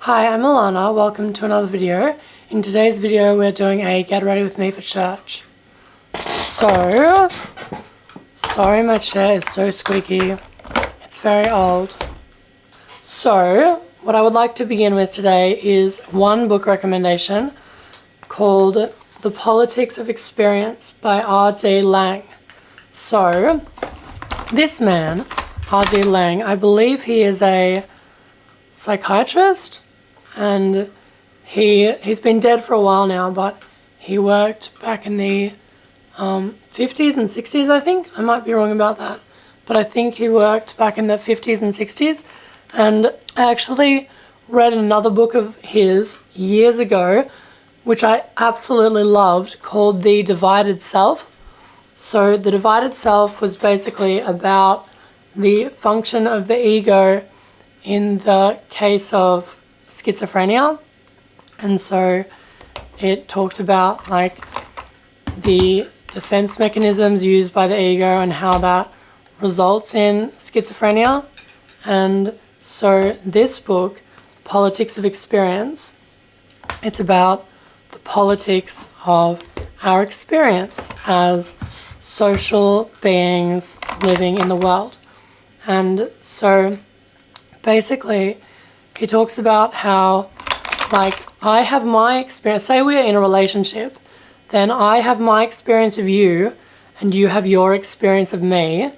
Hi, I'm Alana. Welcome to another video. In today's video, we're doing a get ready with me for church. So, sorry my chair is so squeaky. It's very old. So, what I would like to begin with today is one book recommendation called The Politics of Experience by R D Laing. So, this man, R D Laing, I believe he is a psychiatrist, and he's been dead for a while now, but he worked back in the 50s and 60s, I think. I might be wrong about that, but I think he worked back in the 50s and 60s. And I actually read another book of his years ago, which I absolutely loved, called The Divided Self. So The Divided Self was basically about the function of the ego in the case of schizophrenia. And so it talked about like the defense mechanisms used by the ego and how that results in schizophrenia. And so this book, Politics of Experience, it's about the politics of our experience as social beings living in the world. And so basically he talks about how, like, I have my experience. Say we are in a relationship, then I have my experience of you and you have your experience of me,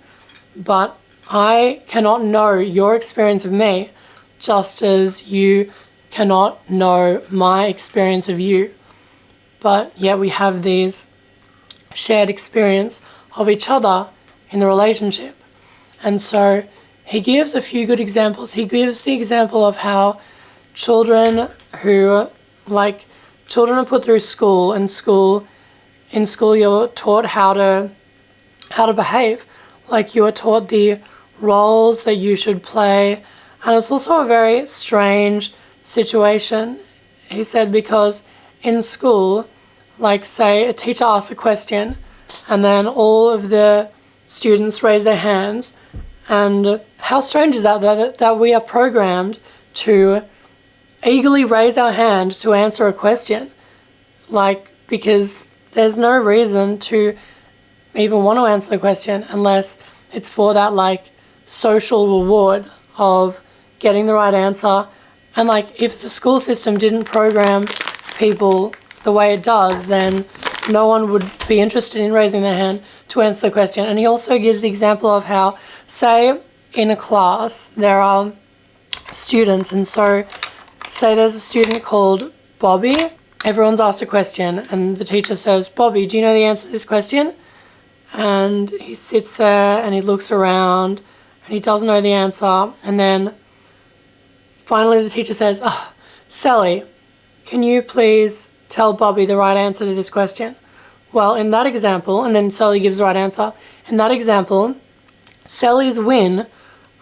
but I cannot know your experience of me just as you cannot know my experience of you. But yet we have these shared experience of each other in the relationship. And so he gives a few good examples. He gives the example of how children are put through school, and in school you're taught how to behave. Like, you are taught the roles that you should play. And it's also a very strange situation, he said, because in school, like, say a teacher asks a question and then all of the students raise their hands. And how strange is that we are programmed to eagerly raise our hand to answer a question, like, because there's no reason to even want to answer the question unless it's for that, like, social reward of getting the right answer. And, like, if the school system didn't program people the way it does, then no one would be interested in raising their hand to answer the question. And he also gives the example of how, say in a class there are students, and so say there's a student called Bobby. Everyone's asked a question and the teacher says, "Bobby, do you know the answer to this question?" And he sits there and he looks around and he doesn't know the answer. And then finally the teacher says, "Oh, Sally, can you please tell Bobby the right answer to this question?" Well, in that example, and then Sally gives the right answer. In that example, Sally's win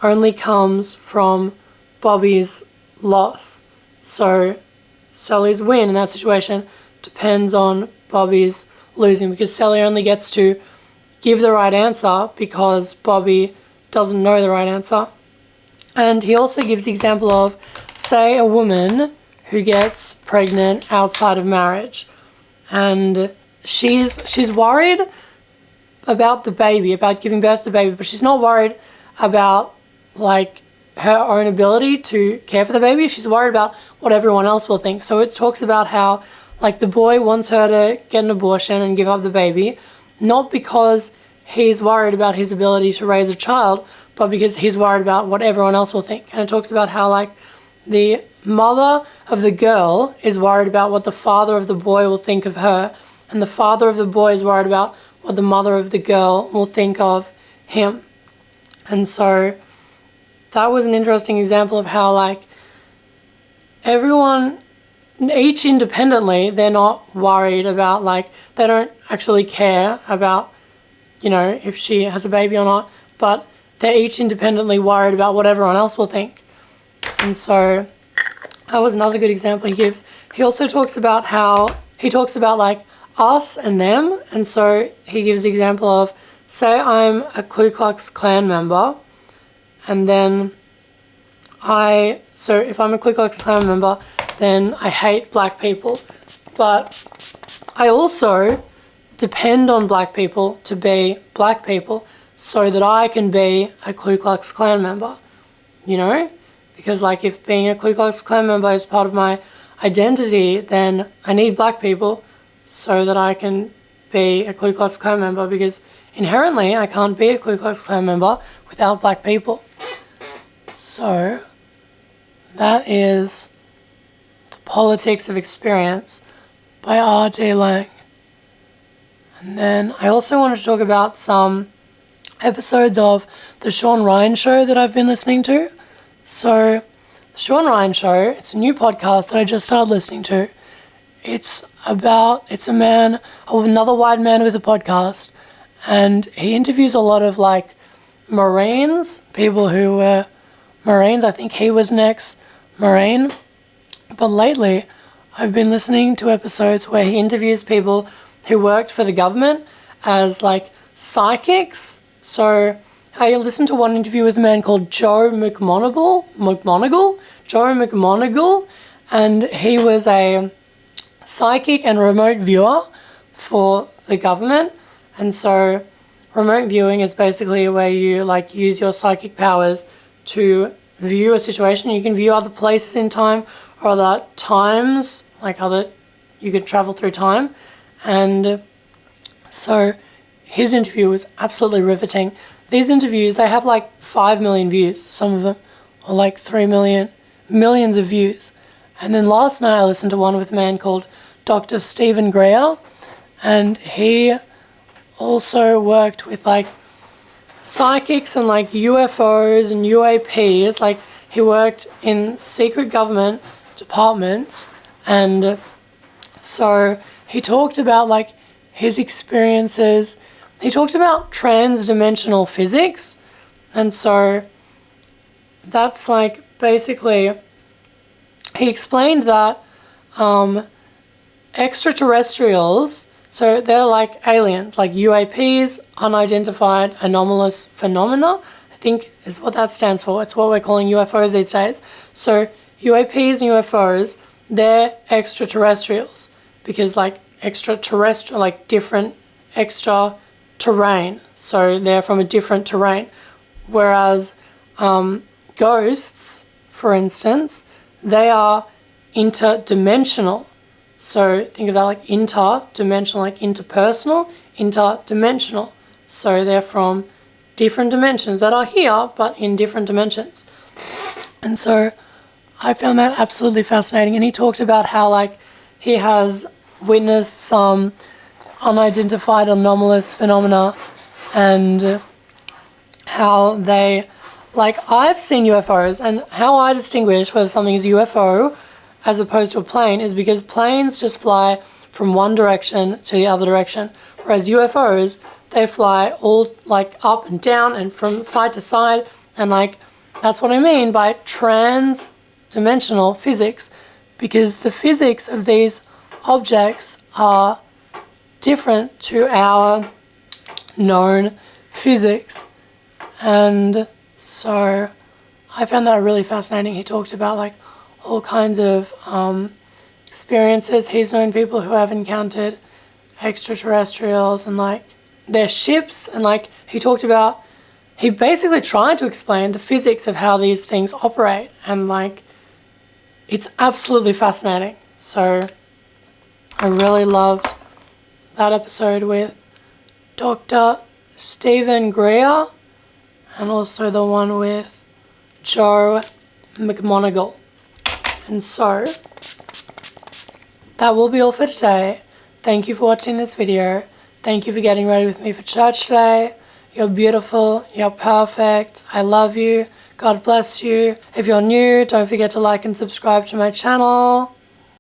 only comes from Bobby's loss. So Sally's win in that situation depends on Bobby's losing, because Sally only gets to give the right answer because Bobby doesn't know the right answer. And he also gives the example of, say, a woman who gets pregnant outside of marriage, and she's worried about the baby, about giving birth to the baby, but she's not worried about, like, her own ability to care for the baby. She's worried about what everyone else will think. So it talks about how, like, the boy wants her to get an abortion and give up the baby, not because he's worried about his ability to raise a child, but because he's worried about what everyone else will think. And it talks about how, like, the mother of the girl is worried about what the father of the boy will think of her, and the father of the boy is worried about what the mother of the girl will think of him. And so that was an interesting example of how, like, everyone, each independently, they're not worried about, like, they don't actually care about, you know, if she has a baby or not, but they're each independently worried about what everyone else will think. And so that was another good example he gives. He also talks about like, us and them. And so he gives the example of, say I'm a Klu Klux Klan member, and then so if I'm a Klu Klux Klan member, then I hate black people. But I also depend on black people to be black people so that I can be a Klu Klux Klan member, you know? Because like if being a Klu Klux Klan member is part of my identity, then I need black people so that I can be a Klu Klux Klan member, because inherently I can't be a Klu Klux Klan member without black people. So that is The Politics of Experience by R D Laing. And then I also wanted to talk about some episodes of the Shawn Ryan show that I've been listening to. So the Shawn Ryan show, it's a new podcast that I just started listening to. It's another white man with a podcast, and he interviews a lot of like Marines, people who were Marines. I think he was an ex-Marine. But lately, I've been listening to episodes where he interviews people who worked for the government as like psychics. So I listened to one interview with a man called Joe McMonigal, and he was a psychic and remote viewer for the government. And so remote viewing is basically where you like use your psychic powers to view a situation. You can view other places in time or other times, you could travel through time. And so his interview was absolutely riveting. These interviews, they have like 5 million views, some of them, or like 3 million, millions of views. And then last night I listened to one with a man called Dr. Stephen Greer, and he also worked with like psychics and like UFOs and UAPs. Like he worked in secret government departments, and so he talked about like his experiences. He talked about trans-dimensional physics, and so that's like basically he explained that extraterrestrials, so they're like aliens, like UAPs, unidentified anomalous phenomena, I think is what that stands for. It's what we're calling UFOs these days. So UAPs and UFOs, they're extraterrestrials, because like extraterrestrial, like different extra terrain, so they're from a different terrain. Whereas ghosts, for instance, they are interdimensional. So think of that like interdimensional, like interpersonal, interdimensional. So they're from different dimensions that are here, but in different dimensions. And so I found that absolutely fascinating. And he talked about how like he has witnessed some unidentified anomalous phenomena, and how they, like I've seen UFOs, and how I distinguish whether something is UFO as opposed to a plane is because planes just fly from one direction to the other direction, whereas UFOs, they fly all like up and down and from side to side, and like that's what I mean by trans-dimensional physics, because the physics of these objects are different to our known physics. And so I found that really fascinating. He talked about like all kinds of experiences. He's known people who have encountered extraterrestrials and like their ships, and like he basically tried to explain the physics of how these things operate, and like it's absolutely fascinating. So I really loved that episode with Dr. Stephen Greer, and also the one with Joe McMonigal. And so that will be all for today. Thank you for watching this video. Thank you for getting ready with me for church today. You're beautiful. You're perfect. I love you. God bless you. If you're new, don't forget to like and subscribe to my channel.